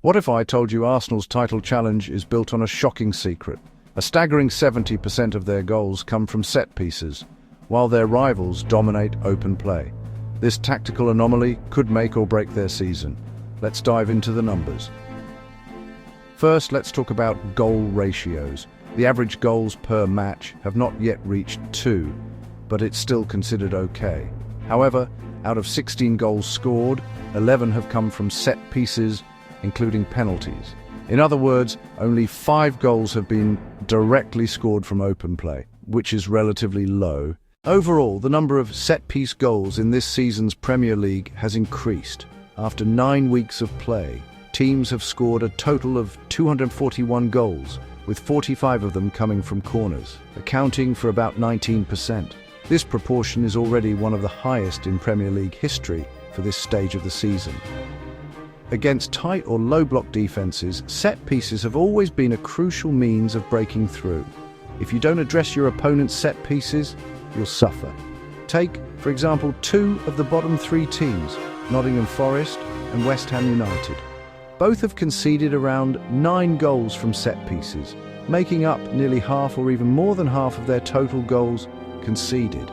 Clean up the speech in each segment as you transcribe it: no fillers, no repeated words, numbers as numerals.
What if I told you Arsenal's title challenge is built on a shocking secret? A staggering 70% of their goals come from set pieces, while their rivals dominate open play. This tactical anomaly could make or break their season. Let's dive into the numbers. First, let's talk about goal ratios. The average goals per match have not yet reached 2, but it's still considered okay. However, out of 16 goals scored, 11 have come from set pieces, including penalties. In other words, only 5 goals have been directly scored from open play, which is relatively low. Overall, the number of set-piece goals in this season's Premier League has increased. After 9 weeks of play, teams have scored a total of 241 goals, with 45 of them coming from corners, accounting for about 19%. This proportion is already one of the highest in Premier League history for this stage of the season. Against tight or low-block defenses, set pieces have always been a crucial means of breaking through. If you don't address your opponent's set pieces, you'll suffer. Take, for example, 2 of the bottom 3 teams, Nottingham Forest and West Ham United. Both have conceded around 9 goals from set pieces, making up nearly half or even more than half of their total goals conceded.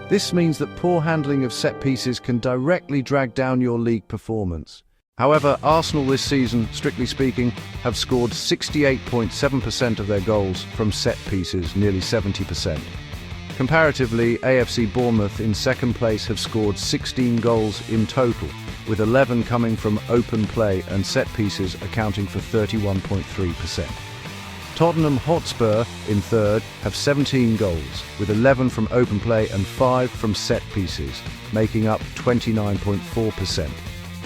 This means that poor handling of set pieces can directly drag down your league performance. However, Arsenal this season, strictly speaking, have scored 68.7% of their goals from set pieces, nearly 70%. Comparatively, AFC Bournemouth in second place have scored 16 goals in total, with 11 coming from open play and set pieces accounting for 31.3%. Tottenham Hotspur in third have 17 goals, with 11 from open play and 5 from set pieces, making up 29.4%.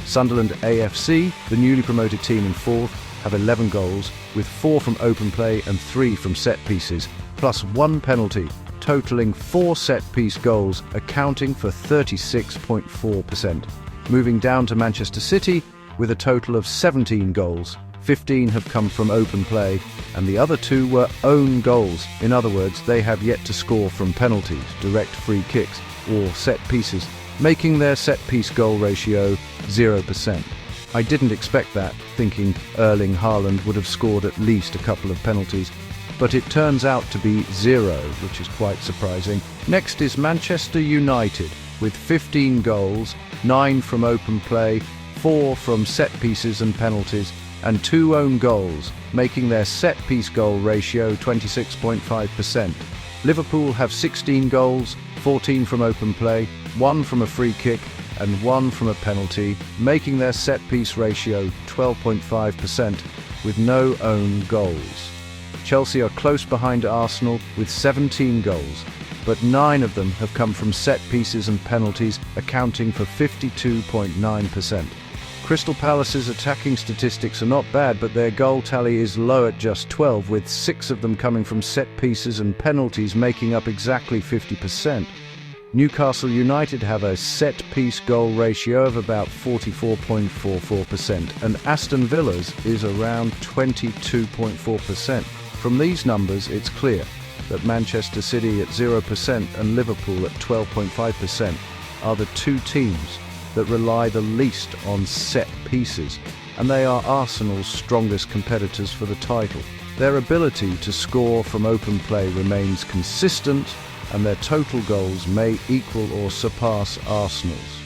Sunderland AFC, the newly promoted team in fourth, have 11 goals, with 4 from open play and 3 from set pieces, plus 1 penalty, totaling 4 set-piece goals, accounting for 36.4%. Moving down to Manchester City, with a total of 17 goals, 15 have come from open play, and the other 2 were own goals. In other words, they have yet to score from penalties, direct free kicks, or set pieces, making their set-piece goal ratio 0%. I didn't expect that, thinking Erling Haaland would have scored at least a couple of penalties, but it turns out to be 0, which is quite surprising. Next is Manchester United, with 15 goals, 9 from open play, 4 from set pieces and penalties, and 2 own goals, making their set-piece goal ratio 26.5%. Liverpool have 16 goals, 14 from open play, 1 from a free kick, and 1 from a penalty, making their set-piece ratio 12.5%, with no own goals. Chelsea are close behind Arsenal with 17 goals, but 9 of them have come from set pieces and penalties, accounting for 52.9%. Crystal Palace's attacking statistics are not bad, but their goal tally is low at just 12, with 6 of them coming from set pieces and penalties, making up exactly 50%. Newcastle United have a set-piece goal ratio of about 44.44%, and Aston Villa's is around 22.4%. From these numbers, it's clear that Manchester City at 0% and Liverpool at 12.5% are the 2 teams that rely the least on set pieces, and they are Arsenal's strongest competitors for the title. Their ability to score from open play remains consistent, and their total goals may equal or surpass Arsenal's.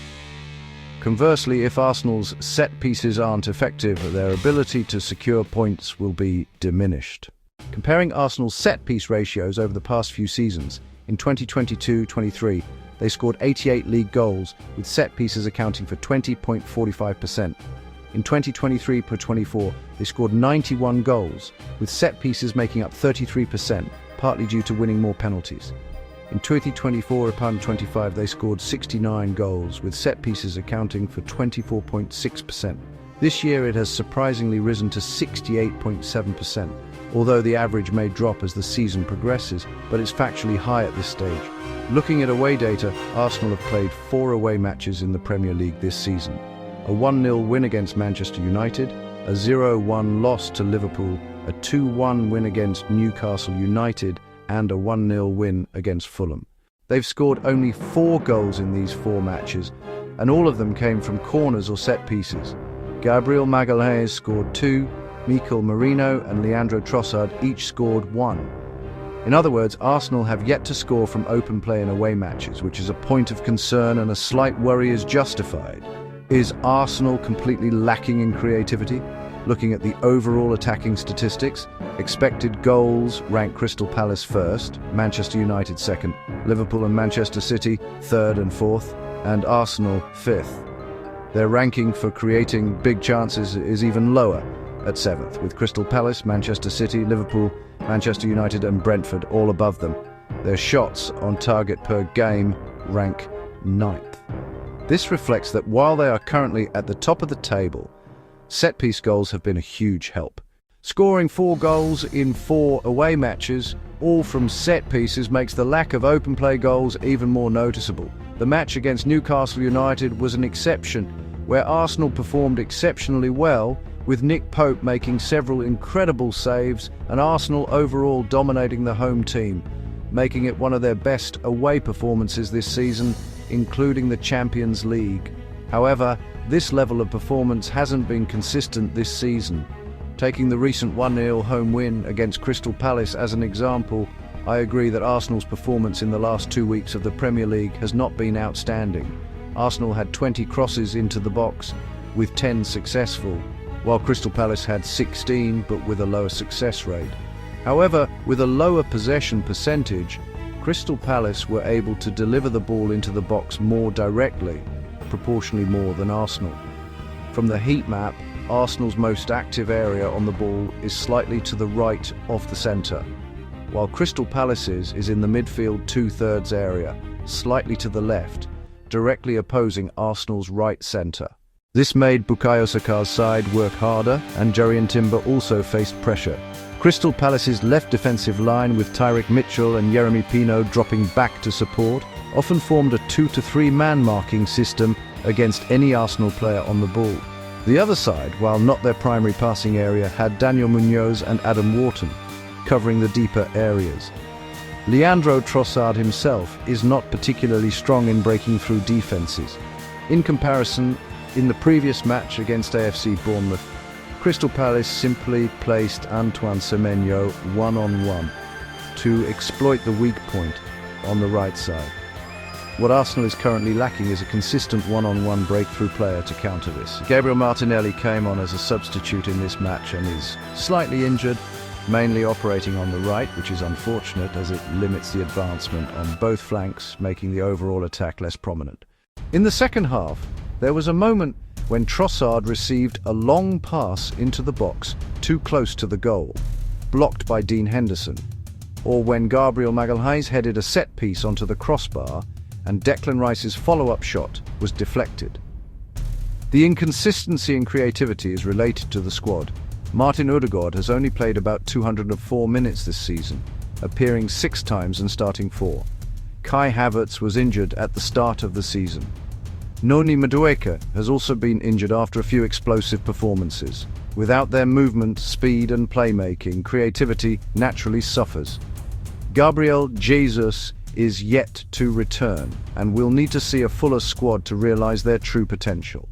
Conversely, if Arsenal's set pieces aren't effective, their ability to secure points will be diminished. Comparing Arsenal's set-piece ratios over the past few seasons, in 2022-23, they scored 88 league goals, with set pieces accounting for 20.45%. In 2023-24, they scored 91 goals, with set pieces making up 33%, partly due to winning more penalties. In 2024-25, they scored 69 goals, with set pieces accounting for 24.6%. This year it has surprisingly risen to 68.7%, although the average may drop as the season progresses, but it's factually high at this stage. Looking at away data, Arsenal have played 4 away matches in the Premier League this season. A 1-0 win against Manchester United, a 0-1 loss to Liverpool, a 2-1 win against Newcastle United, and a 1-0 win against Fulham. They've scored only 4 goals in these 4 matches, and all of them came from corners or set pieces. Gabriel Jesus scored 2, Mikel Merino and Leandro Trossard each scored 1. In other words, Arsenal have yet to score from open play in away matches, which is a point of concern and a slight worry is justified. Is Arsenal completely lacking in creativity? Looking at the overall attacking statistics, expected goals rank Crystal Palace first, Manchester United second, Liverpool and Manchester City third and fourth, and Arsenal fifth. Their ranking for creating big chances is even lower at seventh, with Crystal Palace, Manchester City, Liverpool, Manchester United and Brentford all above them. Their shots on target per game rank ninth. This reflects that while they are currently at the top of the table, set-piece goals have been a huge help. Scoring 4 goals in 4 away matches, all from set pieces, makes the lack of open play goals even more noticeable. The match against Newcastle United was an exception, where Arsenal performed exceptionally well, with Nick Pope making several incredible saves and Arsenal overall dominating the home team, making it one of their best away performances this season, including the Champions League. However, this level of performance hasn't been consistent this season. Taking the recent 1-0 home win against Crystal Palace as an example, I agree that Arsenal's performance in the last 2 weeks of the Premier League has not been outstanding. Arsenal had 20 crosses into the box, with 10 successful, while Crystal Palace had 16 but with a lower success rate. However, with a lower possession percentage, Crystal Palace were able to deliver the ball into the box more directly, proportionally more than Arsenal. From the heat map, Arsenal's most active area on the ball is slightly to the right of the centre, while Crystal Palace's is in the midfield 2/3 area, slightly to the left, directly opposing Arsenal's right centre. This made Bukayo Saka's side work harder, and Jurrien Timber also faced pressure. Crystal Palace's left defensive line, with Tyrick Mitchell and Yeremy Pino dropping back to support, often formed a 2 to 3 man marking system against any Arsenal player on the ball. The other side, while not their primary passing area, had Daniel Munoz and Adam Wharton covering the deeper areas. Leandro Trossard himself is not particularly strong in breaking through defences. In comparison, in the previous match against AFC Bournemouth, Crystal Palace simply placed Antoine Semenyo one-on-one to exploit the weak point on the right side. What Arsenal is currently lacking is a consistent one-on-one breakthrough player to counter this. Gabriel Martinelli came on as a substitute in this match and is slightly injured, mainly operating on the right, which is unfortunate as it limits the advancement on both flanks, making the overall attack less prominent. In the second half, there was a moment when Trossard received a long pass into the box too close to the goal, blocked by Dean Henderson, or when Gabriel Jesus headed a set piece onto the crossbar and Declan Rice's follow-up shot was deflected. The inconsistency in creativity is related to the squad. Martin Ødegaard has only played about 204 minutes this season, appearing 6 times and starting 4. Kai Havertz was injured at the start of the season. Noni Madueke has also been injured after a few explosive performances. Without their movement, speed and playmaking, creativity naturally suffers. Gabriel Jesus is yet to return, and we'll need to see a fuller squad to realise their true potential.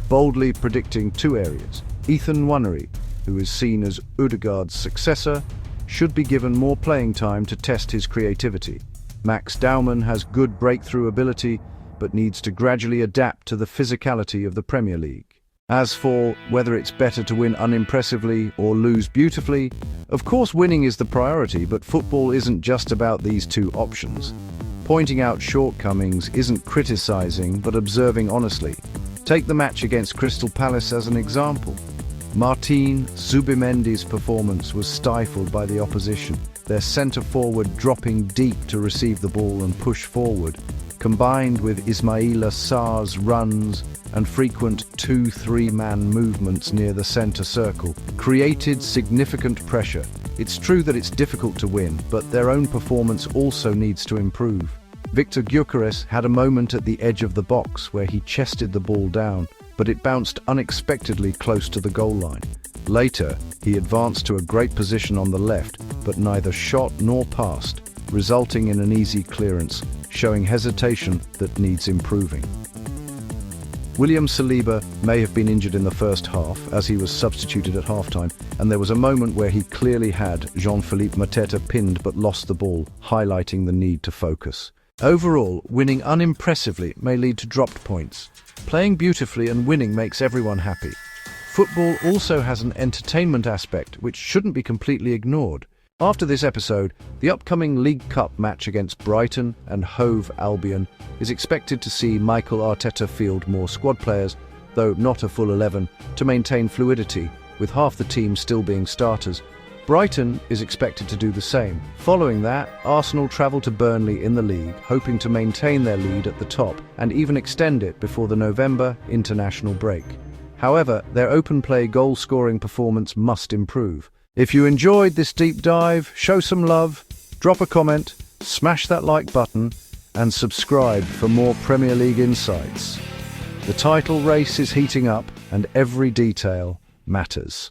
Boldly predicting 2 areas, Ethan Nwaneri, who is seen as Ødegaard's successor, should be given more playing time to test his creativity. Max Daumann has good breakthrough ability, but needs to gradually adapt to the physicality of the Premier League. As for whether it's better to win unimpressively or lose beautifully, of course winning is the priority, but football isn't just about these 2 options. Pointing out shortcomings isn't criticising, but observing honestly. Take the match against Crystal Palace as an example. Martin Zubimendi's performance was stifled by the opposition, their centre-forward dropping deep to receive the ball and push forward, combined with Ismaila Sarr's runs and frequent 2-3 man movements near the centre circle, created significant pressure. It's true that it's difficult to win, but their own performance also needs to improve. Victor Gyökeres had a moment at the edge of the box where he chested the ball down, but it bounced unexpectedly close to the goal line. Later, he advanced to a great position on the left, but neither shot nor passed, resulting in an easy clearance, showing hesitation that needs improving. William Saliba may have been injured in the first half, as he was substituted at halftime, and there was a moment where he clearly had Jean-Philippe Mateta pinned but lost the ball, highlighting the need to focus. Overall, winning unimpressively may lead to dropped points. Playing beautifully and winning makes everyone happy. Football also has an entertainment aspect which shouldn't be completely ignored. After this episode, the upcoming League Cup match against Brighton and Hove Albion is expected to see Mikel Arteta field more squad players, though not a full 11, to maintain fluidity, with half the team still being starters. Brighton is expected to do the same. Following that, Arsenal travel to Burnley in the league, hoping to maintain their lead at the top and even extend it before the November international break. However, their open-play goal-scoring performance must improve. If you enjoyed this deep dive, show some love, drop a comment, smash that like button, and subscribe for more Premier League insights. The title race is heating up, and every detail matters.